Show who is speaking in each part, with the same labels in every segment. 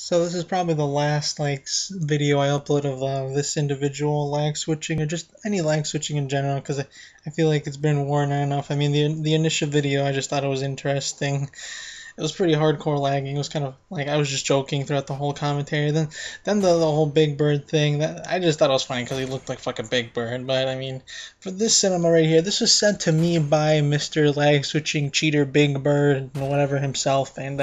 Speaker 1: So this is probably the last video I upload of this individual lag switching or just any lag switching in general because I feel like it's been worn out enough. I mean the initial video I just thought it was interesting. It was pretty hardcore lagging. It was kind of like I was just joking throughout the whole commentary. Then the whole Big Bird thing that I just thought it was funny because he looked like fucking Big Bird. But I mean, for this cinema right here, this was sent to me by Mr. Lag Switching Cheater Big Bird, whatever himself, and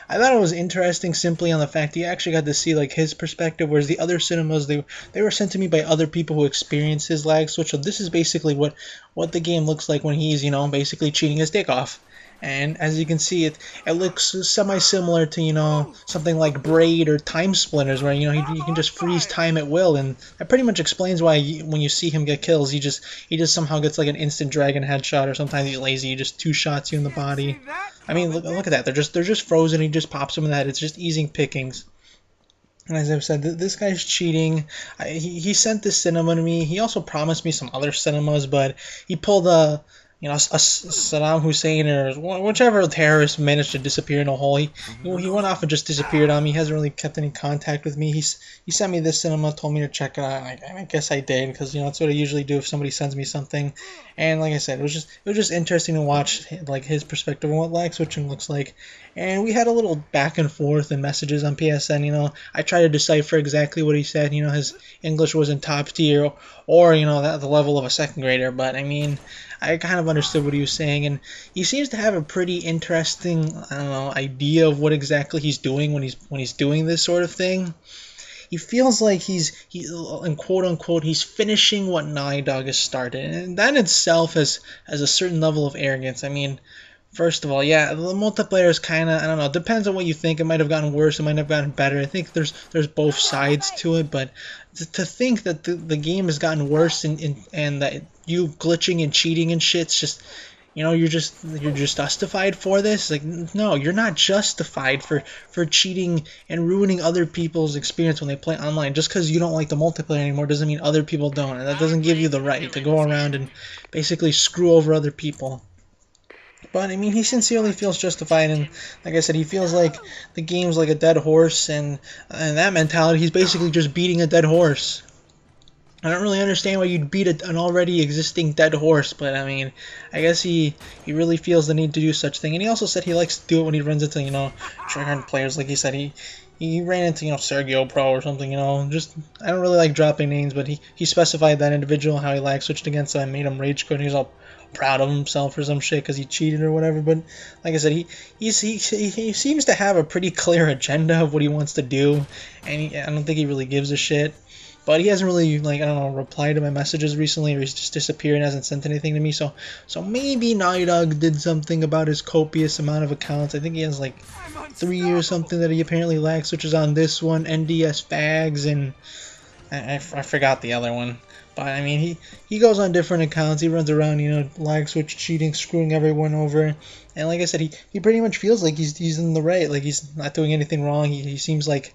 Speaker 1: I thought it was interesting simply on the fact you actually got to see like his perspective, whereas the other cinemas they were sent to me by other people who experienced his lag switch. So this is basically what the game looks like when he's basically cheating his dick off. And as you can see, it looks semi-similar to something like Braid or Time Splinters, where you can just freeze time at will, and that pretty much explains why when you see him get kills, he just somehow gets like an instant dragon headshot, or sometimes he's lazy, he just two shots you in the body. I mean, look at that, they're just frozen. He just pops them in the head. It's just easy pickings. And as I've said, this guy's cheating. He sent this cinema to me. He also promised me some other cinemas, but he pulled a Saddam Hussein or whichever terrorist managed to disappear in a hole. He went off and just disappeared on me. He hasn't really kept any contact with me. He sent me this cinema, told me to check it out. I guess I did because that's what I usually do if somebody sends me something. And like I said, it was just interesting to watch like his perspective on what lag switching looks like. And we had a little back and forth in messages on PSN. I tried to decipher exactly what he said. His English wasn't top tier or at the level of a second grader, but I mean, I kind of understood what he was saying, and he seems to have a pretty interesting, I don't know, idea of what exactly he's doing when he's doing this sort of thing. He feels like in quote unquote, he's finishing what Naughty Dog has started, and that in itself has a certain level of arrogance. I mean, first of all, yeah, the multiplayer is kind of, I don't know, it depends on what you think. It might have gotten worse, it might have gotten better. I think there's both sides to it, but to think that the game has gotten worse and that you glitching and cheating and shit's just, you're just justified for this. Like, no, you're not justified for cheating and ruining other people's experience when they play online. Just because you don't like the multiplayer anymore doesn't mean other people don't, and that doesn't give you the right to go around and basically screw over other people. But I mean, he sincerely feels justified, and like I said, he feels like the game's like a dead horse, and that mentality, he's basically just beating a dead horse. I don't really understand why you'd beat an already existing dead horse, but I mean, I guess he really feels the need to do such thing. And he also said he likes to do it when he runs into tryhard players. Like he said, he ran into Sergio Pro or something. Just I don't really like dropping names, but he specified that individual how he lag switched against, so I made him rage quit. He was all proud of himself or some shit because he cheated or whatever. But like I said, he seems to have a pretty clear agenda of what he wants to do, and I don't think he really gives a shit. But he hasn't really, I don't know, replied to my messages recently, or he's just disappeared and hasn't sent anything to me. So maybe Naughty Dog did something about his copious amount of accounts. I think he has like 3 or something that he apparently lag switches on this one, NDS Fags, and I forgot the other one. But I mean, he goes on different accounts. He runs around, lag switch, cheating, screwing everyone over. And like I said, he pretty much feels like he's in the right. Like he's not doing anything wrong. He seems like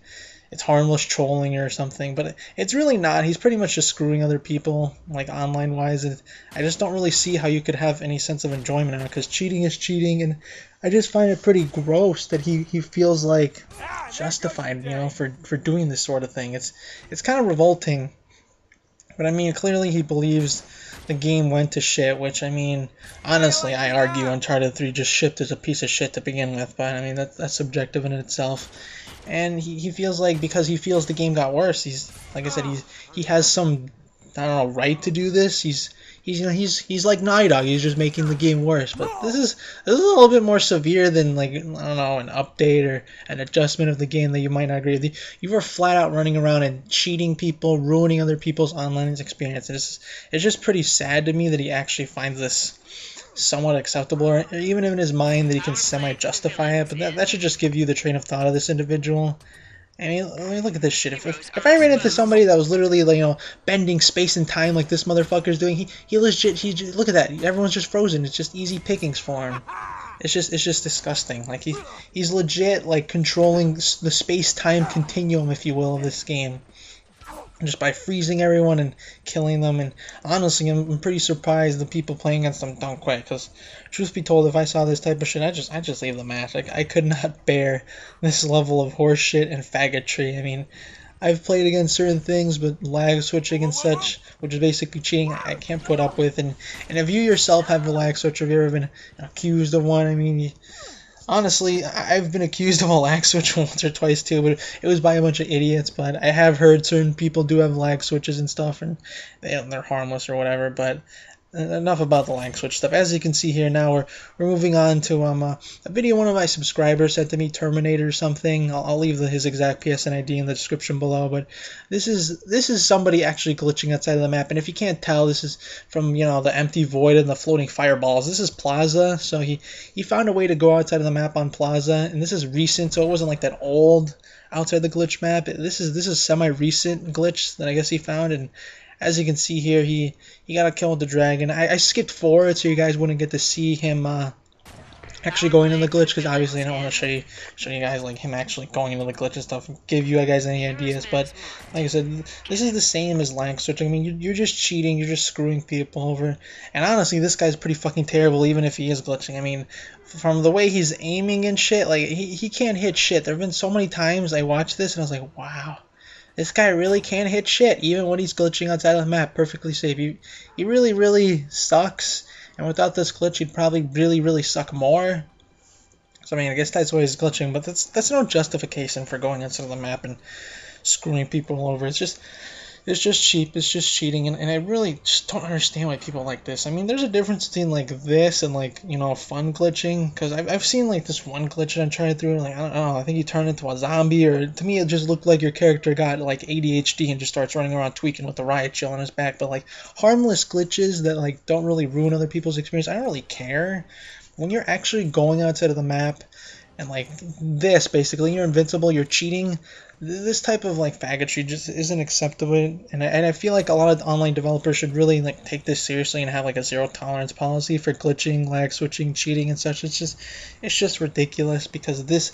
Speaker 1: it's harmless trolling or something, but it's really not. He's pretty much just screwing other people, like online wise. I just don't really see how you could have any sense of enjoyment in it, because cheating is cheating, and I just find it pretty gross that he feels like justified, for doing this sort of thing. It's kind of revolting. But I mean, clearly he believes the game went to shit, which, I mean, honestly, I argue Uncharted 3 just shipped as a piece of shit to begin with, but I mean, that's subjective in itself. And he feels like, because he feels the game got worse, he's, like I said, he has some, I don't know, right to do this. He's like Naughty Dog. He's just making the game worse. But this is a little bit more severe than, like, I don't know, an update or an adjustment of the game that you might not agree with. You were flat out running around and cheating people, ruining other people's online experience. It's just pretty sad to me that he actually finds this somewhat acceptable, or even in his mind that he can semi-justify it. But that should just give you the train of thought of this individual. I mean, look at this shit. If I ran into somebody that was literally, like, bending space and time like this motherfucker's doing, he legit, look at that. Everyone's just frozen. It's just easy pickings for him. It's just disgusting. Like, he's legit, like, controlling the space-time continuum, if you will, of this game. just by freezing everyone and killing them. And honestly, I'm pretty surprised the people playing against them don't quit. Because truth be told, if I saw this type of shit, I just leave the match. Like, I could not bear this level of horseshit and faggotry. I mean, I've played against certain things, but lag switching and such, which is basically cheating, I can't put up with. And if you yourself have a lag switch, have you ever been accused of one? I mean, honestly, I've been accused of a lag switch once or twice too, but it was by a bunch of idiots. But I have heard certain people do have lag switches and stuff, and they're harmless or whatever. But enough about the lag switch stuff. As you can see here now, we're moving on to a video one of my subscribers sent to me, Terminator or something. I'll leave his exact PSN ID in the description below. But this is somebody actually glitching outside of the map, and if you can't tell, this is from the empty void and the floating fireballs. This is Plaza, so he found a way to go outside of the map on Plaza, and this is recent, so it wasn't like that old outside the glitch map. This is semi-recent glitch that I guess he found, and as you can see here, he got a kill with the dragon. I skipped forward so you guys wouldn't get to see him actually going into the glitch, because obviously I don't want to show you guys like him actually going into the glitch and stuff and give you guys any ideas. But like I said, this is the same as lag switching. I mean, you're just cheating, you're just screwing people over. And honestly, this guy's pretty fucking terrible, even if he is glitching. I mean, from the way he's aiming and shit, like he can't hit shit. There have been so many times I watched this and I was like, wow. This guy really can't hit shit, even when he's glitching outside of the map, perfectly safe. He really, really sucks, and without this glitch, he'd probably really, really suck more. So, I mean, I guess that's why he's glitching, but that's no justification for going outside of the map and screwing people over. It's just cheap, it's just cheating, and I really just don't understand why people like this. I mean, there's a difference between like this and like, fun glitching, because I've seen like this one glitch that I tried through, and like, I don't know, I think you turn into a zombie, or to me it just looked like your character got like ADHD and just starts running around tweaking with the riot shield on his back. But like harmless glitches that like don't really ruin other people's experience, I don't really care. When you're actually going outside of the map and like this, basically, you're invincible, you're cheating. This type of like faggotry just isn't acceptable, and I feel like a lot of online developers should really like take this seriously and have like a zero tolerance policy for glitching, lag switching, cheating, and such. It's just ridiculous, because this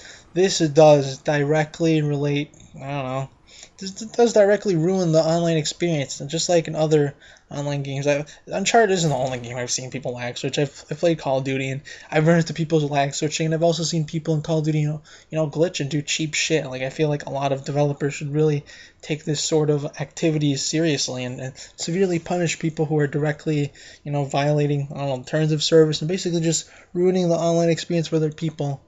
Speaker 1: does directly relate. I don't know. This does directly ruin the online experience, and just like in other online games. Uncharted isn't the only game I've seen people lag switch. I've played Call of Duty, and I've run into people's lag switching, and I've also seen people in Call of Duty, glitch and do cheap shit. Like, I feel like a lot of developers should really take this sort of activities seriously, and severely punish people who are directly, violating, I don't know, terms of service, and basically just ruining the online experience for other people.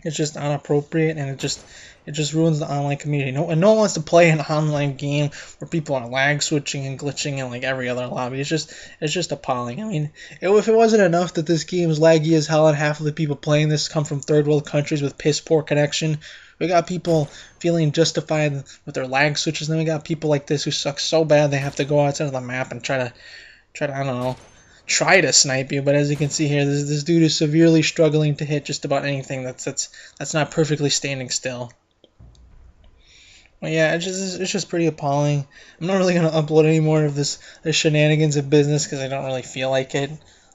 Speaker 1: It's just inappropriate, and it just ruins the online community. No one wants to play an online game where people are lag switching and glitching in like every other lobby. It's just appalling. I mean, if it wasn't enough that this game is laggy as hell and half of the people playing this come from third world countries with piss poor connection, we got people feeling justified with their lag switches, and then we got people like this who suck so bad they have to go outside of the map and try to I don't know, try to snipe you. But as you can see here, this dude is severely struggling to hit just about anything that's not perfectly standing still. Well, yeah, it's just pretty appalling. I'm not really gonna upload any more of this shenanigans of business, because I don't really feel like it.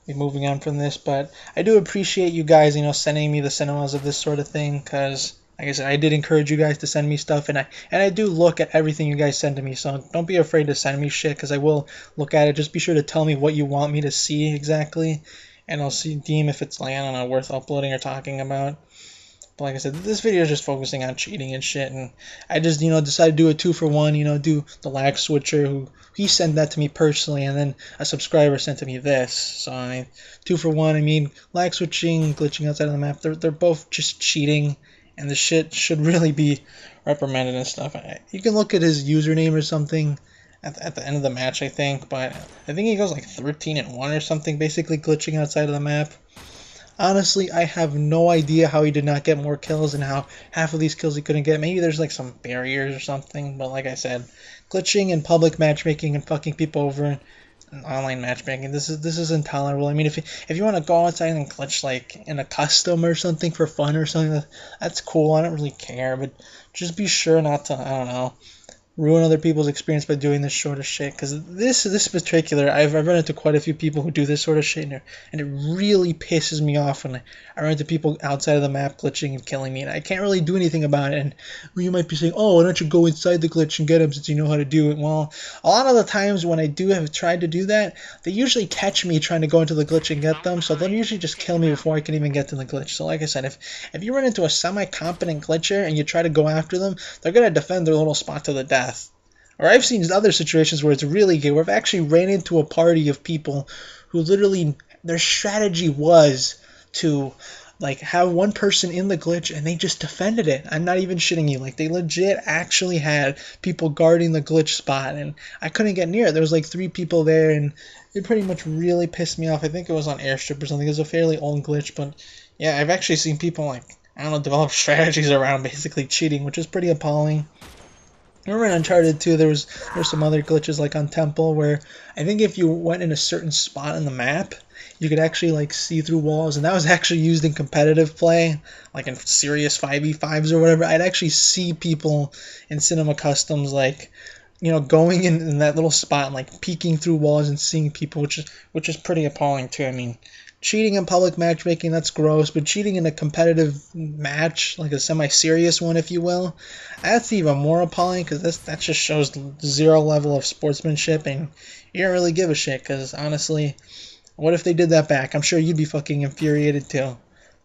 Speaker 1: Be moving on from this, but I do appreciate you guys, sending me the cinemas of this sort of thing, because like I said, I did encourage you guys to send me stuff, and I do look at everything you guys send to me. So don't be afraid to send me shit, because I will look at it. Just be sure to tell me what you want me to see exactly, and I'll deem if it's like, I don't know, worth uploading or talking about. But like I said, this video is just focusing on cheating and shit, and I just, decided to do a 2-for-1, do the lag switcher, who he sent that to me personally, and then a subscriber sent to me this. So, 2-for-1, I mean, lag switching, glitching outside of the map, they're both just cheating, and the shit should really be reprimanded and stuff. You can look at his username or something at the end of the match, I think, but I think he goes like 13-1 or something, basically glitching outside of the map. Honestly, I have no idea how he did not get more kills and how half of these kills he couldn't get. Maybe there's like some barriers or something, but like I said, glitching in public matchmaking and fucking people over in online matchmaking, this is intolerable. I mean, if you want to go outside and glitch like in a custom or something for fun or something, that's cool. I don't really care, but just be sure not to, I don't know, ruin other people's experience by doing this sort of shit. Because this particular, I've run into quite a few people who do this sort of shit, and it really pisses me off when I run into people outside of the map glitching and killing me, and I can't really do anything about it. And you might be saying, "Oh, why don't you go inside the glitch and get them since you know how to do it?" Well, a lot of the times when I do have tried to do that, they usually catch me trying to go into the glitch and get them, so they'll usually just kill me before I can even get to the glitch. So like I said, if you run into a semi-competent glitcher and you try to go after them, they're gonna defend their little spot to the death. Or I've seen other situations where it's really good, where I've actually ran into a party of people who literally their strategy was to like have one person in the glitch and they just defended it. I'm not even shitting you. Like they legit actually had people guarding the glitch spot and I couldn't get near it. There was like 3 people there and it pretty much really pissed me off. I think it was on Airstrip or something. It was a fairly old glitch, but yeah, I've actually seen people like I don't know develop strategies around basically cheating, which is pretty appalling. I remember in Uncharted 2, there's some other glitches like on Temple where I think if you went in a certain spot in the map, you could actually like see through walls, and that was actually used in competitive play, like in serious 5v5s or whatever. I'd actually see people in Cinema Customs like going in that little spot and like peeking through walls and seeing people, which is pretty appalling too. I mean, cheating in public matchmaking, that's gross, but cheating in a competitive match, like a semi-serious one, if you will, that's even more appalling because that just shows zero level of sportsmanship, and you don't really give a shit because honestly, what if they did that back? I'm sure you'd be fucking infuriated too.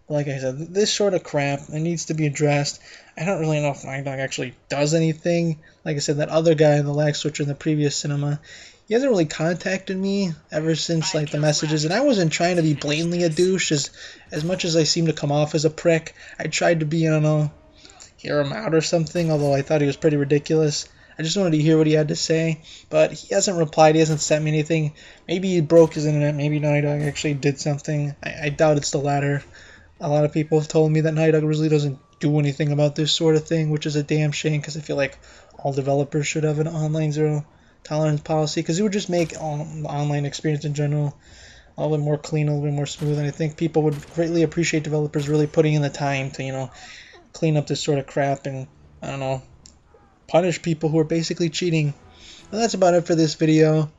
Speaker 1: Like I said, this sort of crap, it needs to be addressed. I don't really know if Naughty Dog actually does anything. Like I said, that other guy, the lag switcher in the previous cinema, he hasn't really contacted me ever since like the messages, and I wasn't trying to be blatantly a douche. As much as I seem to come off as a prick, I tried to be, I don't know, hear him out or something. Although I thought he was pretty ridiculous. I just wanted to hear what he had to say, but he hasn't replied. He hasn't sent me anything. Maybe he broke his internet. Maybe Naughty Dog actually did something. I doubt it's the latter. A lot of people have told me that Naughty Dog really doesn't do anything about this sort of thing, which is a damn shame because I feel like all developers should have an online zero tolerance policy because it would just make the online experience in general a little bit more clean, a little bit more smooth, and I think people would greatly appreciate developers really putting in the time to, clean up this sort of crap and, I don't know, punish people who are basically cheating. Well, that's about it for this video.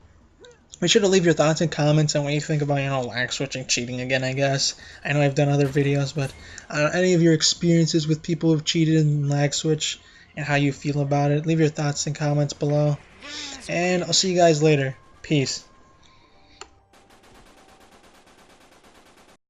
Speaker 1: Be sure to leave your thoughts and comments on what you think about, lag switching, cheating again, I guess. I know I've done other videos, but any of your experiences with people who've cheated in lag switch and how you feel about it, leave your thoughts and comments below. And I'll see you guys later. Peace.